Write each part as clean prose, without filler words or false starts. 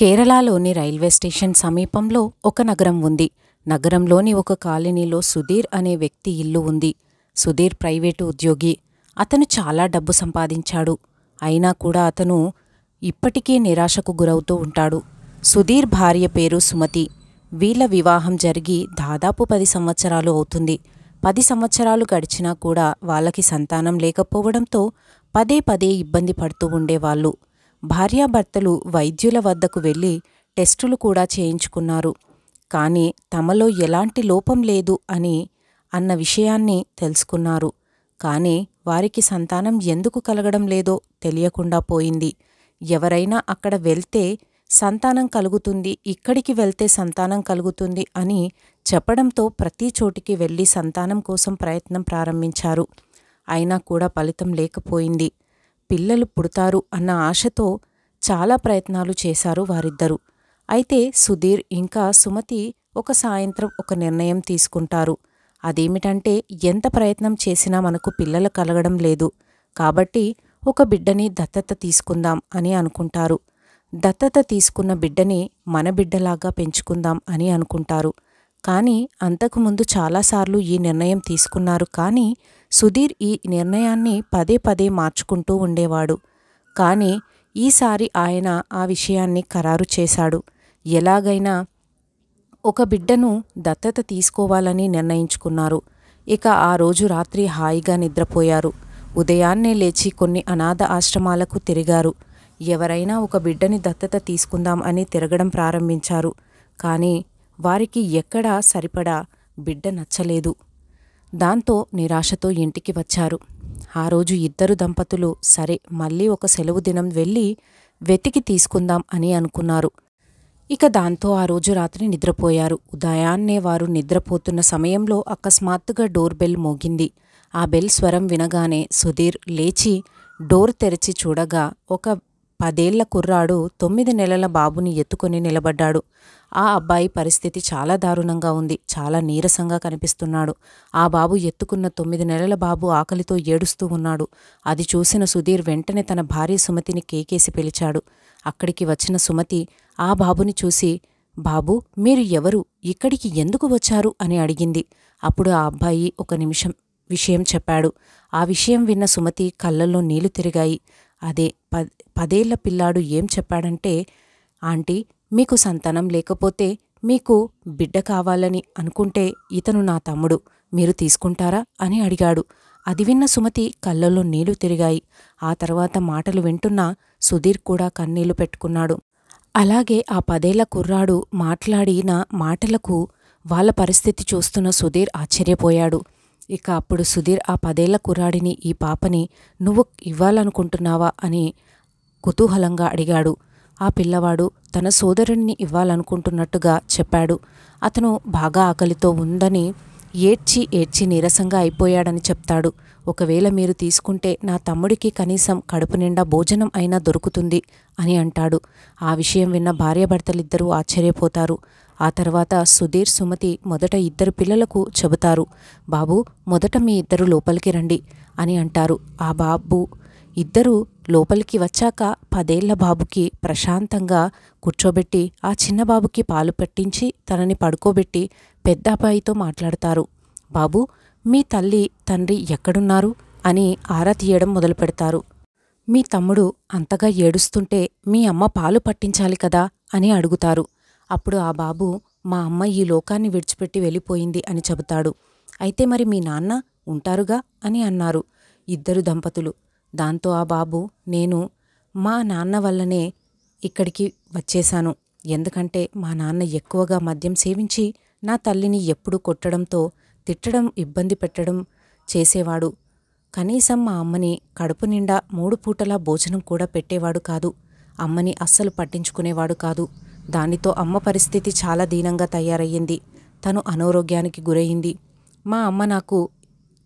కేరళలోని railway station సమీపంలో ఒక నగరం ఉంది. నగరంలోని ఒక కాలనీలో సుధీర్ అనే వ్యక్తి ఇల్లు ఉంది. సుధీర్ ప్రైవేటు ఉద్యోగి. అతను చాలా డబ్బు సంపాదించాడు. అయినా కూడా అతను ఇప్పటికీ నిరాశకు గురవుతూ ఉంటాడు. సుధీర్ భార్య పేరు సుమతి. వీళ్ళ వివాహం జరిగి దాదాపు 10 సంవత్సరాలు అవుతుంది. 10 సంవత్సరాలు గడిచినా కూడా వాళ్ళకి సంతానం లేకపోవడంతో పదే పదే ఇబ్బంది పడుతూ ఉండేవాళ్ళు. భార్యాభర్తలు వైద్యుల వద్దకు వెళ్ళి టెస్టులు కూడా చేయించుకున్నారు. కానీ తమలో ఎలాంటి లోపం లేదు అన్న విషయాన్ని తెలుసుకున్నారు. కానీ వారికి సంతానం ఎందుకు కలగడం లేదో తెలియకుండా పోయింది. ఎవరైనా అక్కడ వెళ్తే సంతానం కలుగుతుంది, ఇక్కడికి వెళ్తే సంతానం కలుగుతుంది అని చెప్పడంతో ప్రతి చోటికి వెళ్ళి సంతానం కోసం ప్రయత్నం ప్రారంభించారు. అయినా కూడా ఫలితం లేకపోయింది. పిల్లలు పుడతారు అన్న ఆశతో చాలా ప్రయత్నాలు చేశారు వారిద్దరూ. అయితే సుధీర్ ఇంకా సుమతి ఒక సాయంత్రం ఒక నిర్ణయం తీసుకుంటారు. అదేమిటంటే, ఎంత ప్రయత్నం చేసినా మనకు పిల్లలు కలగడం లేదు, కాబట్టి ఒక బిడ్డని దత్తత తీసుకుందాం అని అనుకుంటారు. దత్తత తీసుకున్న బిడ్డని మన బిడ్డలాగా పెంచుకుందాం అని అనుకుంటారు. కానీ అంతకుముందు చాలాసార్లు ఈ నిర్ణయం తీసుకున్నారు. కానీ సుధీర్ ఈ నిర్ణయాన్ని పదే పదే మార్చుకుంటూ ఉండేవాడు. కానీ ఈసారి ఆయన ఆ విషయాన్ని ఖరారు చేశాడు. ఎలాగైనా ఒక బిడ్డను దత్తత తీసుకోవాలని నిర్ణయించుకున్నారు. ఇక ఆ రోజు రాత్రి హాయిగా నిద్రపోయారు. ఉదయాన్నే లేచి కొన్ని అనాథ ఆశ్రమాలకు తిరిగారు. ఎవరైనా ఒక బిడ్డని దత్తత తీసుకుందాం అని తిరగడం ప్రారంభించారు. కానీ వారికి ఎక్కడా సరిపడా బిడ్డ నచ్చలేదు. దాంతో నిరాశతో ఇంటికి వచ్చారు. ఆ రోజు ఇద్దరు దంపతులు సరే మళ్ళీ ఒక సెలవు దినం వెళ్ళి వెతికి తీసుకుందాం అని అనుకున్నారు. ఇక దాంతో ఆ రోజు రాత్రి నిద్రపోయారు. ఉదయాన్నే వారు నిద్రపోతున్న సమయంలో అకస్మాత్తుగా డోర్ బెల్ మోగింది. ఆ బెల్ స్వరం వినగానే సుధీర్ లేచి డోర్ తెరిచి చూడగా ఒక 10 ఏళ్ల కుర్రాడు 9 నెలల బాబుని ఎత్తుకొని నిలబడ్డాడు. ఆ అబ్బాయి పరిస్థితి చాలా దారుణంగా ఉంది. చాలా నీరసంగా కనిపిస్తున్నాడు. ఆ బాబు ఎత్తుకున్న 9 నెలల బాబు ఆకలితో ఏడుస్తూ ఉన్నాడు. అది చూసిన సుధీర్ వెంటనే తన భార్య సుమతిని కేకేసి పిలిచాడు. అక్కడికి వచ్చిన సుమతి ఆ బాబుని చూసి, బాబూ, మీరు ఎవరు, ఇక్కడికి ఎందుకు వచ్చారు అని అడిగింది. అప్పుడు ఆ అబ్బాయి ఒక విషయం చెప్పాడు. ఆ విషయం విన్న సుమతి కళ్ళల్లో నీళ్లు తిరిగాయి. అదే 10 ఏళ్ల పిల్లాడు ఏం చెప్పాడంటే, ఆంటీ, మీకు సంతానం లేకపోతే మీకు బిడ్డ కావాలని అనుకుంటే ఇతను నా తమ్ముడు, మీరు తీసుకుంటారా అని అడిగాడు. అది విన్న సుమతి కళ్ళల్లో నీళ్లు తిరిగాయి. ఆ తర్వాత మాటలు వింటున్న సుధీర్ కూడా కన్నీళ్లు పెట్టుకున్నాడు. అలాగే ఆ 10 ఏళ్ల కుర్రాడు మాట్లాడిన మాటలకు వాళ్ళ పరిస్థితి చూస్తున్న సుధీర్ ఆశ్చర్యపోయాడు. ఇక అప్పుడు సుధీర్ ఆ 10 ఏళ్ల కుర్రాడిని, ఈ పాపని నువ్వు ఇవ్వాలనుకుంటున్నావా అని కుతూహలంగా అడిగాడు. ఆ పిల్లవాడు తన సోదరుణ్ణి ఇవ్వాలనుకుంటున్నట్టుగా చెప్పాడు. అతను బాగా ఆకలితో ఉందని ఏడ్చి ఏడ్చి నీరసంగా అయిపోయాడని చెప్తాడు. ఒకవేళ మీరు తీసుకుంటే నా తమ్ముడికి కనీసం కడుపు నిండా భోజనం అయినా దొరుకుతుంది అని అంటాడు. ఆ విషయం విన్న భార్యాభర్తలిద్దరూ ఆశ్చర్యపోతారు. ఆ తర్వాత సుధీర్, సుమతి మొదట ఇద్దరు పిల్లలకు చెబుతారు. బాబూ, మొదట మీ ఇద్దరు లోపలికి రండి అని అంటారు. ఆ బాబు ఇద్దరూ లోపలికి వచ్చాక 10 ఏళ్ల బాబుకి ప్రశాంతంగా కూర్చోబెట్టి ఆ చిన్న బాబుకి పాలు పట్టించి తనని పడుకోబెట్టి పెద్ద అబ్బాయితో మాట్లాడతారు. బాబూ, మీ తల్లి తండ్రి ఎక్కడున్నారు అని ఆరా తీయడం మొదలుపెడతారు. మీ తమ్ముడు అంతగా ఏడుస్తుంటే మీ అమ్మ పాలు పట్టించాలి కదా అని అడుగుతారు. అప్పుడు ఆ బాబు, మా అమ్మ ఈ లోకాన్ని విడిచిపెట్టి వెళ్ళిపోయింది అని చెబుతాడు. అయితే మరి మీ నాన్న ఉంటారుగా అని అన్నారు ఇద్దరు దంపతులు. దాంతో ఆ బాబు, నేను మా నాన్న వల్లనే ఇక్కడికి వచ్చేశాను. ఎందుకంటే మా నాన్న ఎక్కువగా మద్యం సేవించి నా తల్లిని ఎప్పుడూ కొట్టడంతో, తిట్టడం, ఇబ్బంది పెట్టడం చేసేవాడు. కనీసం మా అమ్మని కడుపు నిండా 3 పూటలా భోజనం కూడా పెట్టేవాడు కాదు. అమ్మని అస్సలు పట్టించుకునేవాడు కాదు. దానితో అమ్మ పరిస్థితి చాలా దీనంగా తయారయ్యింది. తను అనారోగ్యానికి గురయింది. మా అమ్మ నాకు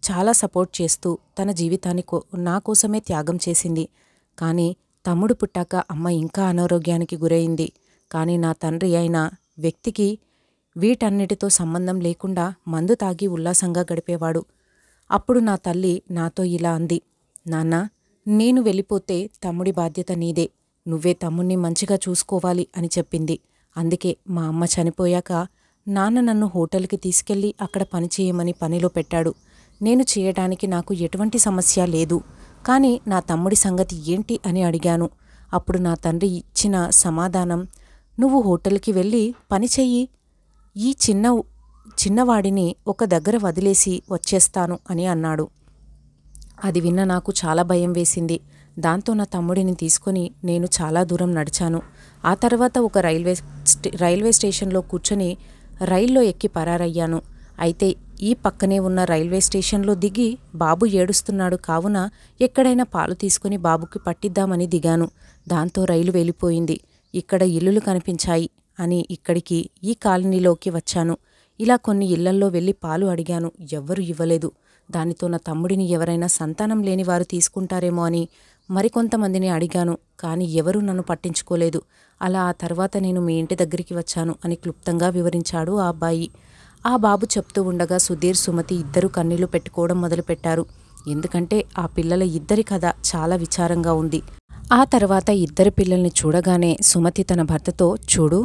చాలా సపోర్ట్ చేస్తూ తన జీవితాన్ని నా కోసమే త్యాగం చేసింది. కానీ తమ్ముడు పుట్టాక అమ్మ ఇంకా అనారోగ్యానికి గురయింది. కానీ నా తండ్రి అయిన వ్యక్తికి వీటన్నిటితో సంబంధం లేకుండా మందు తాగి ఉల్లాసంగా గడిపేవాడు. అప్పుడు నా తల్లి నాతో ఇలా అంది, నాన్నా, నేను వెళ్ళిపోతే తమ్ముడి బాధ్యత నీదే. నువ్వే తమ్ముణ్ణి మంచిగా చూసుకోవాలి అని చెప్పింది. అందుకే మా అమ్మ చనిపోయాక నాన్న నన్ను హోటల్కి తీసుకెళ్లి అక్కడ పనిచేయమని పనిలో పెట్టాడు. నేను చేయడానికి నాకు ఎటువంటి సమస్య లేదు. కానీ నా తమ్ముడి సంగతి ఏంటి అని అడిగాను. అప్పుడు నా తండ్రి ఇచ్చిన సమాధానం, నువ్వు హోటల్కి వెళ్ళి పని చెయ్యి, ఈ చిన్నవాడిని ఒక దగ్గర వదిలేసి వచ్చేస్తాను అని అన్నాడు. అది విన్న నాకు చాలా భయం వేసింది. దాంతో నా తమ్ముడిని తీసుకొని నేను చాలా దూరం నడిచాను. ఆ తర్వాత ఒక రైల్వే స్టేషన్లో కూర్చొని రైల్లో ఎక్కి పరారయ్యాను. అయితే ఈ పక్కనే ఉన్న రైల్వే స్టేషన్లో దిగి బాబు ఏడుస్తున్నాడు కావున ఎక్కడైనా పాలు తీసుకుని బాబుకి పట్టిద్దామని దిగాను. దాంతో రైలు వెళ్ళిపోయింది. ఇక్కడ ఇల్లులు కనిపించాయి అని ఇక్కడికి ఈ కాలనీలోకి వచ్చాను. ఇలా కొన్ని ఇళ్లల్లో వెళ్ళి పాలు అడిగాను. ఎవ్వరూ ఇవ్వలేదు. దానితో నా తమ్ముడిని ఎవరైనా సంతానం లేని వారు తీసుకుంటారేమో అని మరికొంతమందిని అడిగాను. కానీ ఎవరూ నన్ను పట్టించుకోలేదు. అలా ఆ తర్వాత నేను మీ ఇంటి దగ్గరికి వచ్చాను అని క్లుప్తంగా వివరించాడు ఆ అబ్బాయి. ఆ బాబు చెప్తూ ఉండగా సుధీర్, సుమతి ఇద్దరూ కన్నీళ్లు పెట్టుకోవడం మొదలుపెట్టారు. ఎందుకంటే ఆ పిల్లల ఇద్దరి కథ చాలా విచారంగా ఉంది. ఆ తర్వాత ఇద్దరు పిల్లల్ని చూడగానే సుమతి తన భర్తతో, చూడు,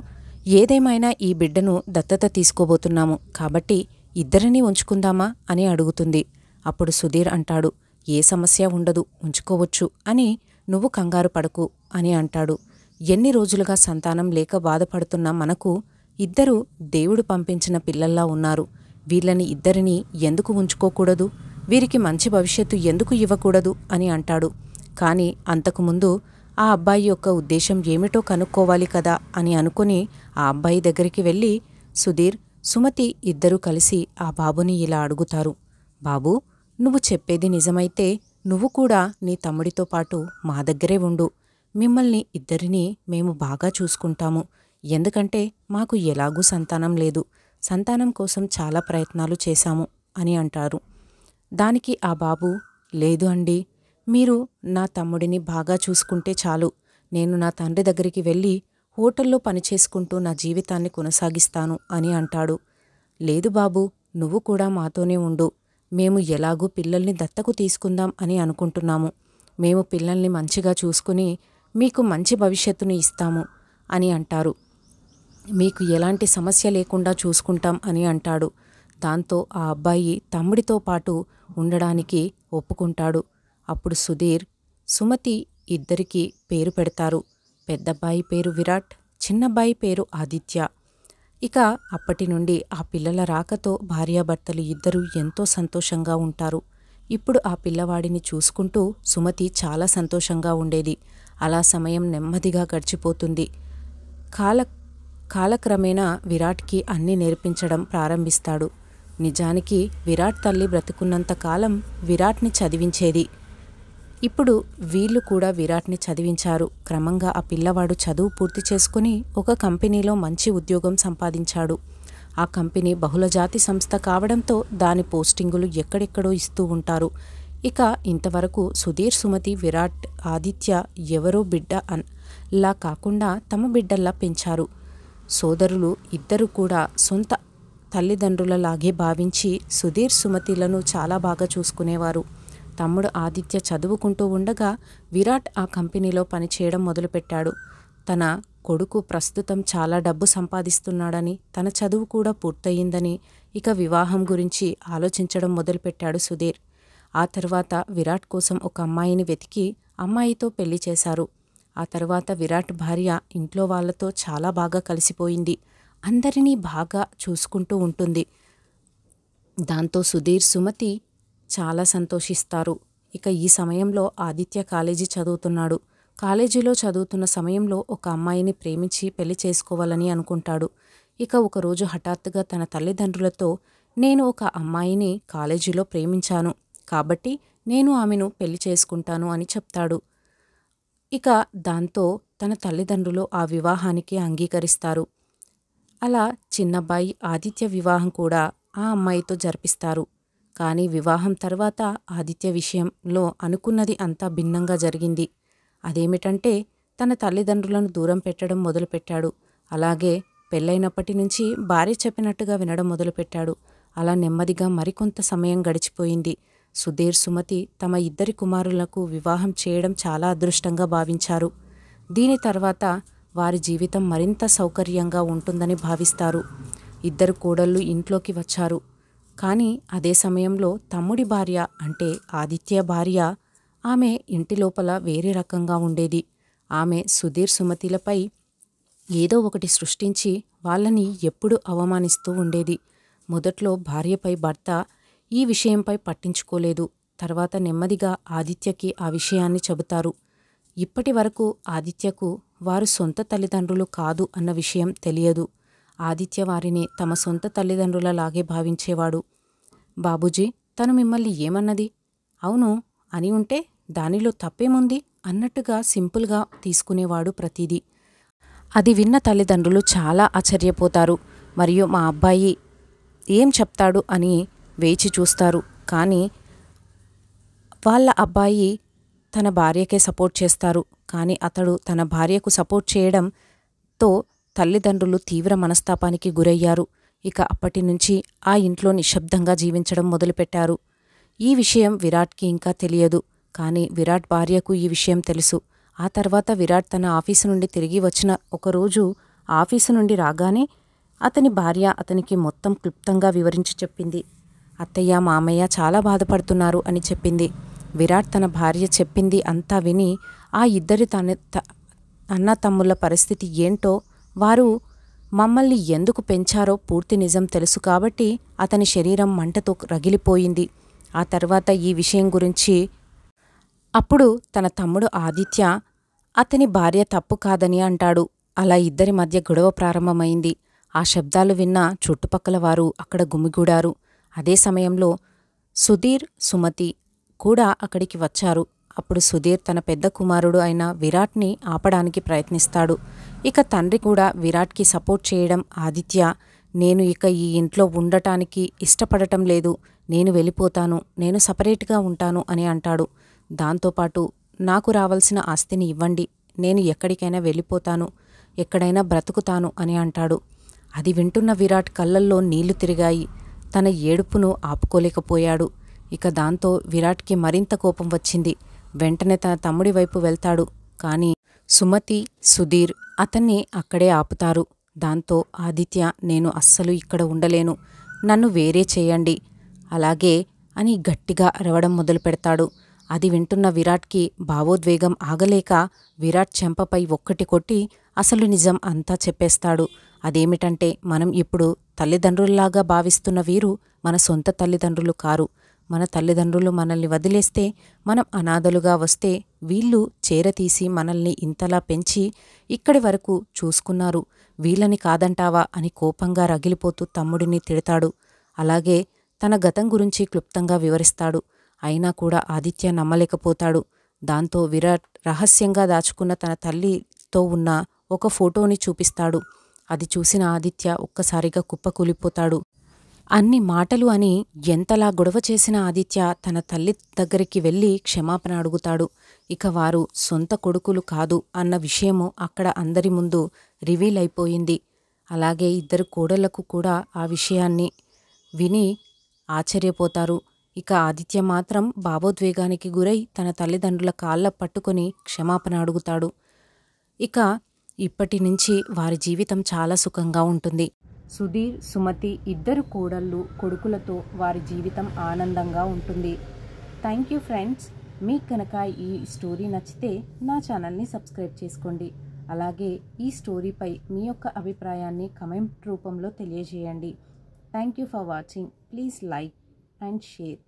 ఏదేమైనా ఈ బిడ్డను దత్తత తీసుకోబోతున్నాము కాబట్టి ఇద్దరినీ ఉంచుకుందామా అని అడుగుతుంది. అప్పుడు సుధీర్ అంటాడు, ఏ సమస్య ఉండదు, ఉంచుకోవచ్చు అని నువ్వు కంగారు పడకు అని అంటాడు. ఎన్ని రోజులుగా సంతానం లేక బాధపడుతున్న మనకు ఇద్దరు దేవుడు పంపించిన పిల్లల్లా ఉన్నారు. వీళ్ళని ఇద్దరినీ ఎందుకు ఉంచుకోకూడదు, వీరికి మంచి భవిష్యత్తు ఎందుకు ఇవ్వకూడదు అని అంటాడు. కానీ అంతకుముందు ఆ అబ్బాయి యొక్క ఉద్దేశం ఏమిటో కనుక్కోవాలి కదా అని అనుకుని ఆ అబ్బాయి దగ్గరికి వెళ్ళి సుధీర్, సుమతి ఇద్దరూ కలిసి ఆ బాబుని ఇలా అడుగుతారు, బాబూ, నువ్వు చెప్పేది నిజమైతే నువ్వు కూడా నీ తమ్ముడితో పాటు మా దగ్గరే ఉండు. మిమ్మల్ని ఇద్దరినీ మేము బాగా చూసుకుంటాము. ఎందుకంటే మాకు ఎలాగూ సంతానం లేదు. సంతానం కోసం చాలా ప్రయత్నాలు చేశాము అని అంటారు. దానికి ఆ బాబు, లేదు అండి, మీరు నా తమ్ముడిని బాగా చూసుకుంటే చాలు. నేను నా తండ్రి దగ్గరికి వెళ్ళి హోటల్లో పనిచేసుకుంటూ నా జీవితాన్ని కొనసాగిస్తాను అని అంటాడు. లేదు బాబు, నువ్వు కూడా మాతోనే ఉండు. మేము ఎలాగూ పిల్లల్ని దత్తకు తీసుకుందాం అని అనుకుంటున్నాము. మేము పిల్లల్ని మంచిగా చూసుకుని మీకు మంచి భవిష్యత్తుని ఇస్తాము అని అంటారు. మీకు ఎలాంటి సమస్య లేకుండా చూసుకుంటాం అని అంటాడు. దాంతో ఆ అబ్బాయి తమ్ముడితో పాటు ఉండడానికి ఒప్పుకుంటాడు. అప్పుడు సుధీర్, సుమతి ఇద్దరికీ పేరు పెడతారు. పెద్దబ్బాయి పేరు విరాట్, చిన్నబ్బాయి పేరు ఆదిత్య. ఇక అప్పటి నుండి ఆ పిల్లల రాకతో భార్యాభర్తలు ఇద్దరూ ఎంతో సంతోషంగా ఉంటారు. ఇప్పుడు ఆ పిల్లవాడిని చూసుకుంటూ సుమతి చాలా సంతోషంగా ఉండేది. అలా సమయం నెమ్మదిగా గడిచిపోతుంది. కాలక్రమేణా విరాట్కి అన్నీ నేర్పించడం ప్రారంభిస్తాడు. నిజానికి విరాట్ తల్లి బ్రతుకున్నంత కాలం విరాట్ని చదివించేది. ఇప్పుడు వీళ్ళు కూడా విరాట్ని చదివించారు. క్రమంగా ఆ పిల్లవాడు చదువు పూర్తి చేసుకుని ఒక కంపెనీలో మంచి ఉద్యోగం సంపాదించాడు. ఆ కంపెనీ బహుళజాతి సంస్థ కావడంతో దాని పోస్టింగులు ఎక్కడెక్కడో ఇస్తూ ఉంటారు. ఇక ఇంతవరకు సుధీర్, సుమతి, విరాట్, ఆదిత్య ఎవరో బిడ్డలా కాకుండా తమ బిడ్డల్లా పెంచారు. సోదరులు ఇద్దరు కూడా సొంత తల్లిదండ్రులలాగే భావించి సుధీర్, సుమతిలను చాలా బాగా చూసుకునేవారు. తమ్ముడు ఆదిత్య చదువుకుంటూ ఉండగా విరాట్ ఆ కంపెనీలో పనిచేయడం మొదలుపెట్టాడు. తన కొడుకు ప్రస్తుతం చాలా డబ్బు సంపాదిస్తున్నాడని, తన చదువు కూడా పూర్తయిందని ఇక వివాహం గురించి ఆలోచించడం మొదలుపెట్టాడు సుధీర్. ఆ తర్వాత విరాట్ కోసం ఒక అమ్మాయిని వెతికి అమ్మాయితో పెళ్లి చేశారు. ఆ తర్వాత విరాట్ భార్య ఇంట్లో వాళ్లతో చాలా బాగా కలిసిపోయింది. అందరినీ బాగా చూసుకుంటూ ఉంటుంది. దాంతో సుధీర్, సుమతి చాలా సంతోషిస్తారు. ఇక ఈ సమయంలో ఆదిత్య కాలేజీ చదువుతున్నాడు. కాలేజీలో చదువుతున్న సమయంలో ఒక అమ్మాయిని ప్రేమించి పెళ్లి చేసుకోవాలని అనుకుంటాడు. ఇక ఒకరోజు హఠాత్తుగా తన తల్లిదండ్రులతో, నేను ఒక అమ్మాయిని కాలేజీలో ప్రేమించాను కాబట్టి నేను ఆమెను పెళ్లి చేసుకుంటాను అని చెప్తాడు. ఇక దాంతో తన తల్లిదండ్రులు ఆ వివాహానికి అంగీకరిస్తారు. అలా చిన్నబ్బాయి ఆదిత్య వివాహం కూడా ఆ అమ్మాయితో జరిపిస్తారు. కానీ వివాహం తర్వాత ఆదిత్య విషయంలో అనుకున్నది అంతా భిన్నంగా జరిగింది. అదేమిటంటే తన తల్లిదండ్రులను దూరం పెట్టడం మొదలుపెట్టాడు. అలాగే పెళ్ళైనప్పటి నుంచి భార్య చెప్పినట్టుగా వినడం మొదలుపెట్టాడు. అలా నెమ్మదిగా మరికొంత సమయం గడిచిపోయింది. సుధీర్, సుమతి తమ ఇద్దరి కుమారులకు వివాహం చేయడం చాలా అదృష్టంగా భావించారు. దీని తర్వాత వారి జీవితం మరింత సౌకర్యంగా ఉంటుందని భావిస్తారు. ఇద్దరు కోడళ్ళు ఇంట్లోకి వచ్చారు. కానీ అదే సమయంలో తమ్ముడి భార్య అంటే ఆదిత్య భార్య, ఆమె ఇంటి లోపల వేరే రకంగా ఉండేది. ఆమె సుధీర్ సుమతిలపై ఏదో ఒకటి సృష్టించి వాళ్ళని ఎప్పుడూ అవమానిస్తూ ఉండేది. మొదట్లో భార్యపై భర్త ఈ విషయంపై పట్టించుకోలేదు. తర్వాత నెమ్మదిగా ఆదిత్యకి ఆ విషయాన్ని చెబుతారు. ఇప్పటి వరకు ఆదిత్యకు వారు సొంత తల్లిదండ్రులు కాదు అన్న విషయం తెలియదు. ఆదిత్య వారిని తమ సొంత తల్లిదండ్రులలాగే భావించేవాడు. బాబూజీ, తను మిమ్మల్ని ఏమన్నది? అవును అని ఉంటే దానిలో తప్పేముంది అన్నట్టుగా సింపుల్గా తీసుకునేవాడు ప్రతిదీ. అది విన్న తల్లిదండ్రులు చాలా ఆశ్చర్యపోతారు. మరియు మా అబ్బాయి ఏం చెప్తాడు అని వేచి చూస్తారు. కానీ వాళ్ళ అబ్బాయి తన భార్యకే సపోర్ట్ చేస్తారు. కానీ అతడు తన భార్యకు సపోర్ట్ చేయడంతో తల్లిదండ్రులు తీవ్ర మనస్తాపానికి గురయ్యారు. ఇక అప్పటి నుంచి ఆ ఇంట్లో నిశ్శబ్దంగా జీవించడం మొదలుపెట్టారు. ఈ విషయం విరాట్కి ఇంకా తెలియదు. కానీ విరాట్ భార్యకు ఈ విషయం తెలుసు. ఆ తర్వాత విరాట్ తన ఆఫీసు నుండి తిరిగి వచ్చిన ఒకరోజు ఆఫీసు నుండి రాగానే అతని భార్య అతనికి మొత్తం క్లుప్తంగా వివరించి చెప్పింది. అత్తయ్య, మామయ్య చాలా బాధపడుతున్నారు అని చెప్పింది. విరాట్ తన భార్య చెప్పింది అంతా విని ఆ ఇద్దరి అన్న తమ్ముళ్ళ పరిస్థితి ఏంటో, వారు మమ్మల్ని ఎందుకు పెంచారో పూర్తి నిజం తెలుసు కాబట్టి అతని శరీరం మంటతో రగిలిపోయింది. ఆ తర్వాత ఈ విషయం గురించి అప్పుడు తన తమ్ముడు ఆదిత్య అతని భార్య తప్పు కాదని అంటాడు. అలా ఇద్దరి మధ్య గొడవ ప్రారంభమైంది. ఆ శబ్దాలు విన్న చుట్టుపక్కల వారు అక్కడ గుమిగూడారు. అదే సమయంలో సుధీర్, సుమతి కూడా అక్కడికి వచ్చారు. అప్పుడు సుధీర్ తన పెద్ద కుమారుడు అయిన విరాట్ని ఆపడానికి ప్రయత్నిస్తాడు. ఇక తండ్రి కూడా విరాట్కి సపోర్ట్ చేయడం, ఆదిత్య, నేను ఇక ఈ ఇంట్లో ఉండటానికి ఇష్టపడటం లేదు, నేను వెళ్ళిపోతాను, నేను సపరేట్గా ఉంటాను అని అంటాడు. దాంతోపాటు నాకు రావాల్సిన ఆస్తిని ఇవ్వండి, నేను ఎక్కడికైనా వెళ్ళిపోతాను, ఎక్కడైనా బ్రతుకుతాను అని అంటాడు. అది వింటున్న విరాట్ కళ్ళల్లో నీళ్లు తిరిగాయి. తన ఏడుపును ఆపుకోలేకపోయాడు. ఇక దాంతో విరాట్కి మరింత కోపం వచ్చింది. వెంటనే తన తమ్ముడి వైపు వెళ్తాడు. కానీ సుమతి, సుధీర్ అతన్ని అక్కడే ఆపుతారు. దాంతో ఆదిత్య, నేను అస్సలు ఇక్కడ ఉండలేను, నన్ను వేరే చేయండి, అలాగే అని గట్టిగా అరవడం మొదలు పెడతాడు. అది వింటున్న విరాట్కి భావోద్వేగం ఆగలేక విరాట్ చెంపపై ఒక్కటి కొట్టి అసలు నిజం అంతా చెప్పేస్తాడు. అదేమిటంటే, మనం ఇప్పుడు తల్లిదండ్రుల్లాగా భావిస్తున్న వీరు మన సొంత తల్లిదండ్రులు కారు. మన తల్లిదండ్రులు మనల్ని వదిలేస్తే, మనం అనాథలుగా వస్తే వీళ్ళు చేరతీసి మనల్ని ఇంతలా పెంచి ఇక్కడి వరకు చూసుకున్నారు, వీళ్ళని కాదంటావా అని కోపంగా రగిలిపోతూ తమ్ముడిని తిడతాడు. అలాగే తన గతం గురించి క్లుప్తంగా వివరిస్తాడు. అయినా కూడా ఆదిత్య నమ్మలేకపోతాడు. దాంతో విరాట్ రహస్యంగా దాచుకున్న తన తల్లితో ఉన్న ఒక ఫోటోని చూపిస్తాడు. అది చూసిన ఆదిత్య ఒక్కసారిగా కుప్పకూలిపోతాడు. అన్ని మాటలు అని ఎంతలా గొడవ చేసిన ఆదిత్య తన తల్లి దగ్గరికి వెళ్ళి క్షమాపణ అడుగుతాడు. ఇక వారు సొంత కొడుకులు కాదు అన్న విషయము అక్కడ అందరి ముందు రివీల్ అయిపోయింది. అలాగే ఇద్దరు కోడళ్లకు కూడా ఆ విషయాన్ని విని ఆశ్చర్యపోతారు. ఇక ఆదిత్య మాత్రం భావోద్వేగానికి గురై తన తల్లిదండ్రుల కాళ్ళ పట్టుకొని క్షమాపణ అడుగుతాడు. ఇక ఇప్పటి నుంచి వారి జీవితం చాలా సుఖంగా ఉంటుంది. సుధీర్, సుమతి ఇద్దరు కోడళ్ళు, కొడుకులతో వారి జీవితం ఆనందంగా ఉంటుంది. Thank you friends. మీకు కనుక ఈ స్టోరీ నచ్చితే నా ఛానల్ని సబ్స్క్రైబ్ చేసుకోండి. అలాగే ఈ స్టోరీపై మీ యొక్క అభిప్రాయాన్ని కమెంట్ రూపంలో తెలియజేయండి. Thank you for watching. Please like and share.